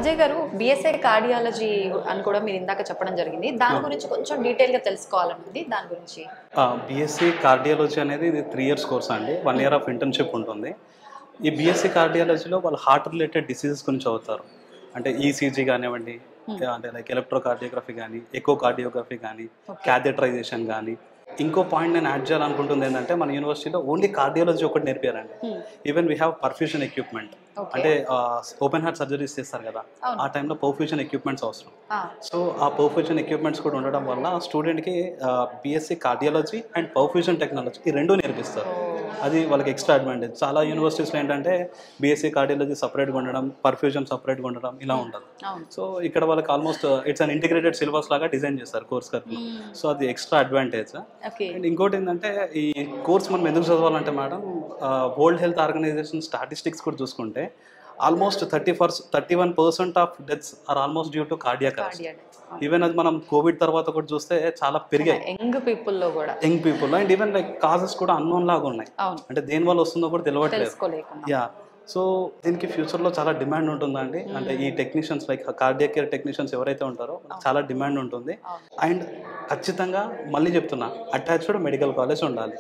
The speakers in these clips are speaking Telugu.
అజయ్ గారు బీఎస్ఐ కార్డియాలజీ అని కూడా మీరు ఇందాక చెప్పడం జరిగింది. దాని గురించి కొంచెం డీటెయిల్‌గా తెలుసుకోవాలనుంది. దాని గురించి. బీఎస్సీ కార్డియాలజీ అనేది ఇది 3 ఇయర్స్ కోర్స్ అండి. 1 ఇయర్ ఆఫ్ ఇంటర్న్‌షిప్ ఉంటుంది. ఈ బీఎస్సీ కార్డియాలజీలో వాళ్ళు హార్ట్ రిలేటెడ్ డిసీజెస్ గురించి చదువుతారు. అంటే ఈసీజీ కానివ్వండి, అంటే లైక్ ఎలక్ట్రోకార్డియోగ్రఫీ కానీ, ఎకోకార్డియోగ్రఫీ కానీ, క్యాథెటరైజేషన్ కానీ. ఇంకో పాయింట్ నేను యాడ్ చేయాలనుకుంటుంది ఏంటంటే మన యూనివర్సిటీలో ఓన్లీ కార్డియాలజీ ఒకటి నేర్పారండి. Even we have perfusion equipment. అంటే ఓపెన్ హార్ట్ సర్జరీస్ చేస్తారు కదా, ఆ టైంలో పర్ఫ్యూషన్ ఎక్విప్మెంట్స్ అవసరం. సో ఆ పర్ఫ్యూషన్ ఎక్విప్మెంట్స్ కూడా ఉండడం వల్ల స్టూడెంట్కి BSc cardiology and perfusion technology ఈ రెండు నేర్పిస్తారు. అది వాళ్ళకి ఎక్స్ట్రా అడ్వాంటేజ్. చాలా యూనివర్సిటీస్లో ఏంటంటే బీఎస్సీ కార్డియాలజీ సపరేట్గా ఉండడం, పర్ఫ్యూషన్ సపరేట్గా ఉండడం ఇలా ఉంటుంది. సో ఇక్కడ వాళ్ళకి almost it's an integrated syllabus లాగా డిజైన్ చేస్తారు కోర్స్ కరికులం. సో అది ఎక్స్ట్రా అడ్వాంటేజ్. అండ్ ఇంకోటి ఏంటంటే ఈ కోర్స్ మనం ఎందుకు చదవాలంటే madam, World Health Organization statistics కూడా చూసుకుంటే almost 31% of deaths are almost due to cardiac arrest. Even అది మనం కోవిడ్ తర్వాత కూడా చూస్తే చాలా పెరిగాయి యంగ్ పీపుల్లో కూడా. Young people and even like causes కూడా అన్నోన్ లాగా ఉన్నాయి. అంటే దేని వల్ల వస్తుందో కూడా తెలియట్లేదు. యా, సో దీనికి ఫ్యూచర్లో చాలా డిమాండ్ ఉంటుందండి. అంటే ఈ technicians like cardiac care technicians ఎవరైతే ఉంటారో చాలా డిమాండ్ ఉంటుంది. అండ్ ఖచ్చితంగా మళ్ళీ చెప్తున్నా, అటాచ్డ్ మెడికల్ కాలేజ్ ఉండాలి.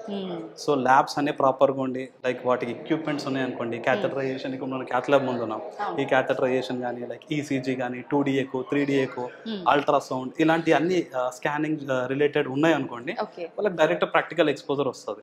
సో ల్యాబ్స్ అనే ప్రాపర్గా ఉండి, లైక్ వాటికి ఎక్విప్మెంట్స్ ఉన్నాయనుకోండి, క్యాథెటరైజేషన్ ఇప్పుడు మనం క్యాథ్ ల్యాబ్ ముందు ఉన్నాం, ఈ క్యాథెటరైజేషన్ కానీ లైక్ ఈసీజీ కానీ 2D echo 3D echo ultrasound ఇలాంటి అన్ని స్కానింగ్ రిలేటెడ్ ఉన్నాయనుకోండి, వాళ్ళకి డైరెక్ట్ ప్రాక్టికల్ ఎక్స్పోజర్ వస్తుంది.